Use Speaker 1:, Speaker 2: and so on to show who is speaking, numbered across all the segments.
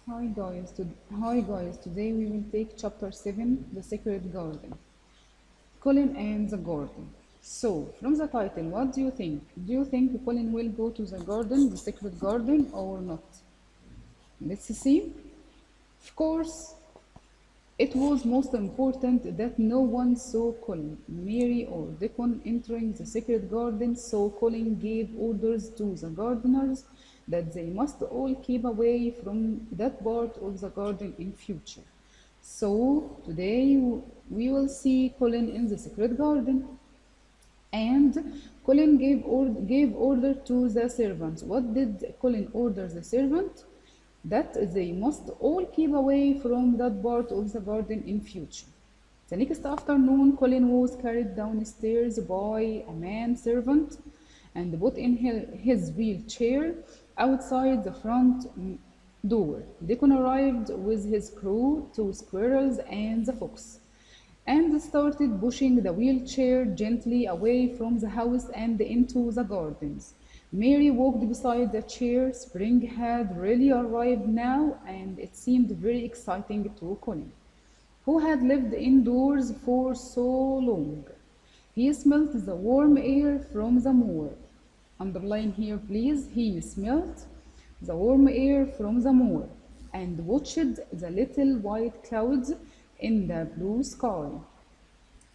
Speaker 1: Hi guys. Today we will take chapter 7, The Sacred Garden. Colin and the Garden. So, from the title, what do you think? Do you think Colin will go to the garden, the sacred garden, or not? Let's see. Of course, it was most important that no one saw Colin, Mary, or Deacon entering the sacred garden, so Colin gave orders to the gardeners that they must all keep away from that part of the garden in future. So today we will see Colin in the sacred garden. And Colin gave order to the servants. What did Colin order the servant? That they must all keep away from that part of the garden in future. The next afternoon, Colin was carried downstairs by a man servant and put in his wheelchair outside the front door. Deacon arrived with his crew, two squirrels and the fox, and started pushing the wheelchair gently away from the house and into the gardens. Mary walked beside the chair. Spring had really arrived now, and it seemed very exciting to Colin, who had lived indoors for so long. He smelt the warm air from the moor. Underline here, please. He smelt the warm air from the moor and watched the little white clouds in the blue sky.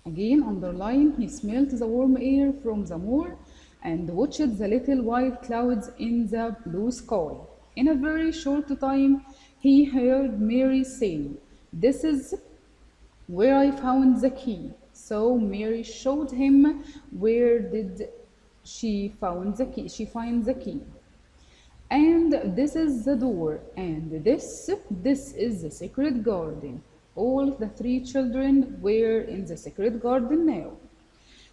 Speaker 1: Again, underline, he smelt the warm air from the moor and watched the little white clouds in the blue sky. In a very short time, he heard Mary say, "This is where I found the key." So Mary showed him where did she found the key. She finds the key. And this is the door, and this is the sacred garden. All the three children were in the sacred garden now.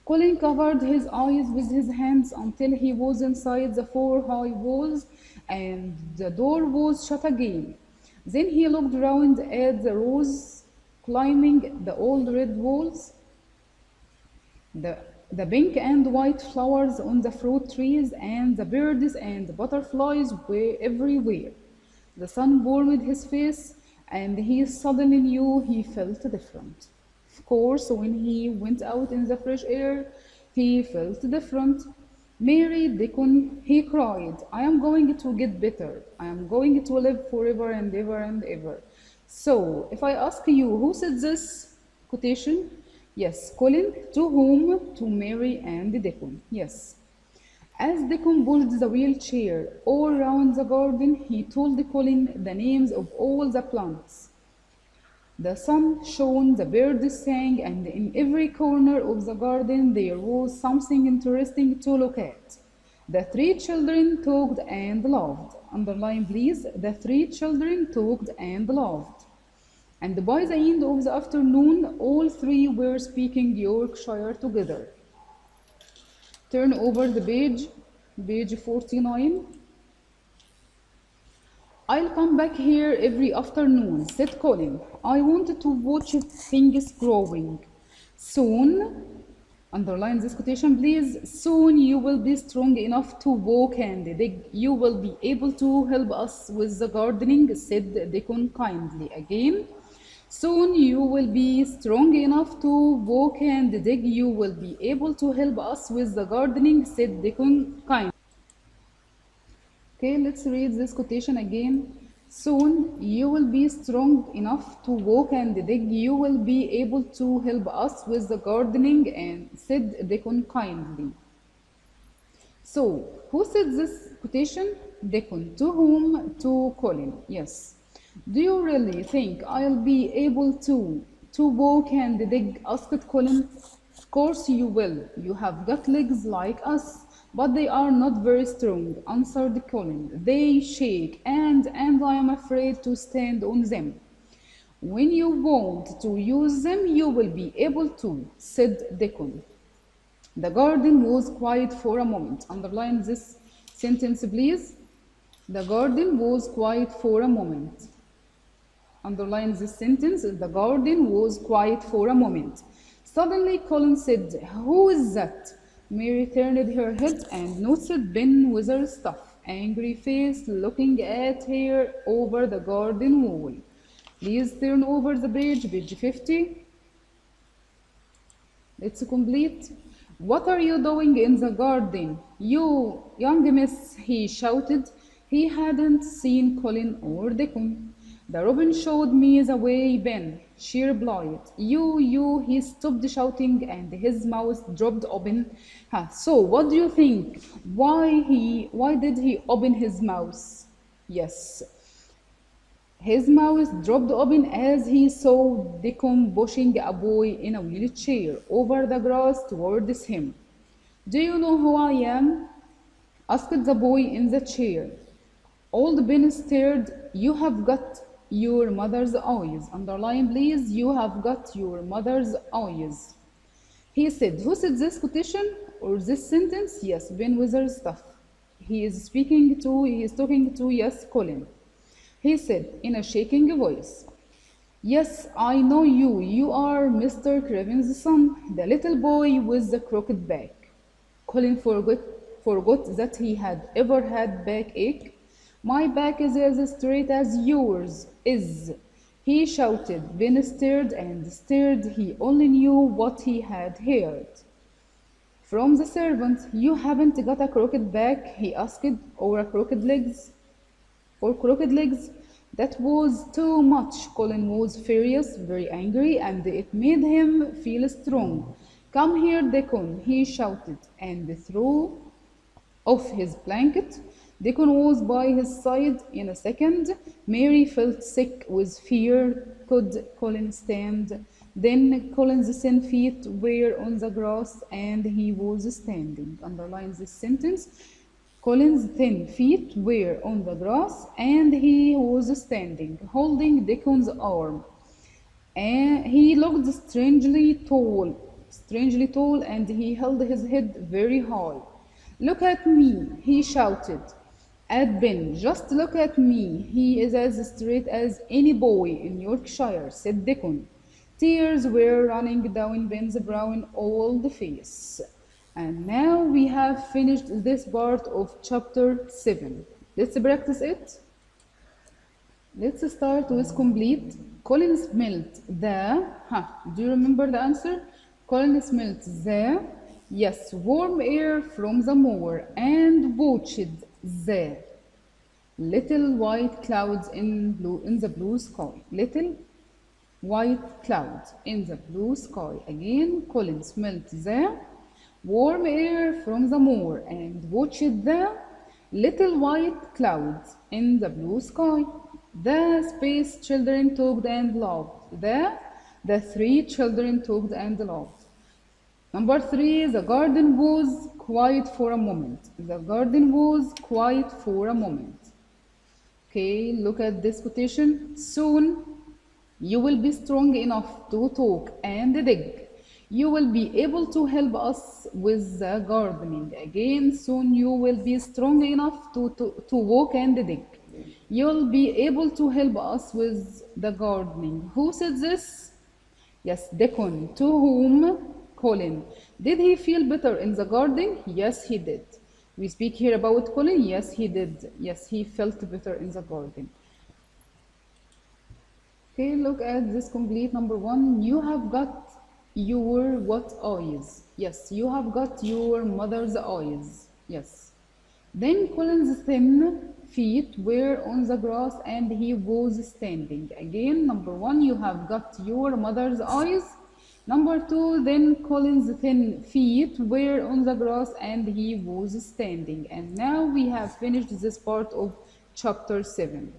Speaker 1: Colin covered his eyes with his hands until he was inside the four high walls, and the door was shut again. Then he looked round at the rows climbing the old red walls, the pink and white flowers on the fruit trees, and the birds and butterflies were everywhere. The sun warmed his face, and he suddenly knew he felt different. Of course, when he went out in the fresh air, he felt different. "Mary, Deacon," he cried, "I am going to get better. I am going to live forever and ever and ever." So, if I ask you, who said this quotation? Yes, Colin. To whom? To Mary and Deacon. Yes. As Deacon pushed the wheelchair all around the garden, he told Colin the names of all the plants. The sun shone, the birds sang, and in every corner of the garden there was something interesting to look at. The three children talked and laughed. Underline, please. The three children talked and laughed. And by the end of the afternoon, all three were speaking Yorkshire together. Turn over the page 49. "I'll come back here every afternoon," said Colin. "I want to watch things growing. Soon," underline this quotation please, "soon you will be strong enough to walk and dig. You will be able to help us with the gardening," said Deacon kindly. Again, "soon you will be strong enough to walk and dig. You will be able to help us with the gardening," said Deacon kindly. Okay, let's read this quotation again. "Soon you will be strong enough to walk and dig. You will be able to help us with the gardening," and said Deacon kindly. So, who said this quotation? Deacon. To whom? To Colin. Yes. "Do you really think I'll be able to walk and dig?" asked Colin. "Of course you will. You have got legs like us, but they are not very strong," answered Colin. "They shake, and I am afraid to stand on them." "When you want to use them, you will be able to," said Deacon. The garden was quiet for a moment. Underline this sentence, please. The garden was quiet for a moment. Underline this sentence. The garden was quiet for a moment. Suddenly, Colin said, "Who is that?" Mary turned her head and noticed Ben Wither's stuff angry face looking at her over the garden wall. Please turn over the page 50. Let's complete. What are you doing in the garden? You, young miss, he shouted. He hadn't seen Colin or Dickon. The robin showed me the way, Ben, she replied. You, he stopped shouting and his mouth dropped open. So what do you think? Why did he open his mouth? Yes, his mouth dropped open as he saw Dickon pushing a boy in a wheelchair over the grass towards him. Do you know who I am? Asked the boy in the chair. Old Ben stared. You have got your mother's eyes. Underline please, you have got your mother's eyes. He said, who said this quotation or this sentence? Yes, Ben Witherstaff. He is talking to, yes, Colin. He said in a shaking voice, yes, I know you. You are Mr. Craven's son, the little boy with the crooked back. Colin forgot that he had ever had backache. My back is as straight as yours is, he shouted. Ben stared and stared. He only knew what he had heard. From the servant, you haven't got a crooked back, he asked, or crooked legs? That was too much. Colin was furious, very angry, and it made him feel strong. Come here, Dickon, he shouted, and threw off his blanket. Dickon was by his side in a second. Mary felt sick with fear. Could Colin stand? Then Colin's thin feet were on the grass and he was standing. Underline this sentence. Colin's thin feet were on the grass and he was standing, holding Dickon's arm. And he looked strangely tall, and he held his head very high. Look at me, he shouted at Ben. Just look at me. He is as straight as any boy in Yorkshire, said Dickon. Tears were running down Ben's brown old face. And now we have finished this part of chapter 7. Let's practice it. Let's start with complete. Colin smelt the, do you remember the answer? Colin smelt the, yes, warm air from the moor and watched the little white clouds in the blue sky. Little white clouds in the blue sky. Again, Colin smelt the warm air from the moor and watched the little white clouds in the blue sky. The space children talked and laughed. The three children talked and laughed. Number 3, the garden was quiet for a moment. The garden was quiet for a moment. Okay, look at this quotation. Soon you will be strong enough to talk and dig. You will be able to help us with the gardening. Again, soon you will be strong enough to walk and dig. You'll be able to help us with the gardening. Who said this? Yes, Dickon. To whom? Colin. Did he feel better in the garden? Yes, he did. We speak here about Colin. Yes, he did. Yes, he felt better in the garden. Okay, look at this complete. Number 1. You have got your what eyes? Yes, you have got your mother's eyes. Yes. Then Colin's thin feet were on the grass and he was standing. Again, number 1, you have got your mother's eyes. Number 2, then Colin's thin feet were on the grass and he was standing. And now we have finished this part of chapter 7.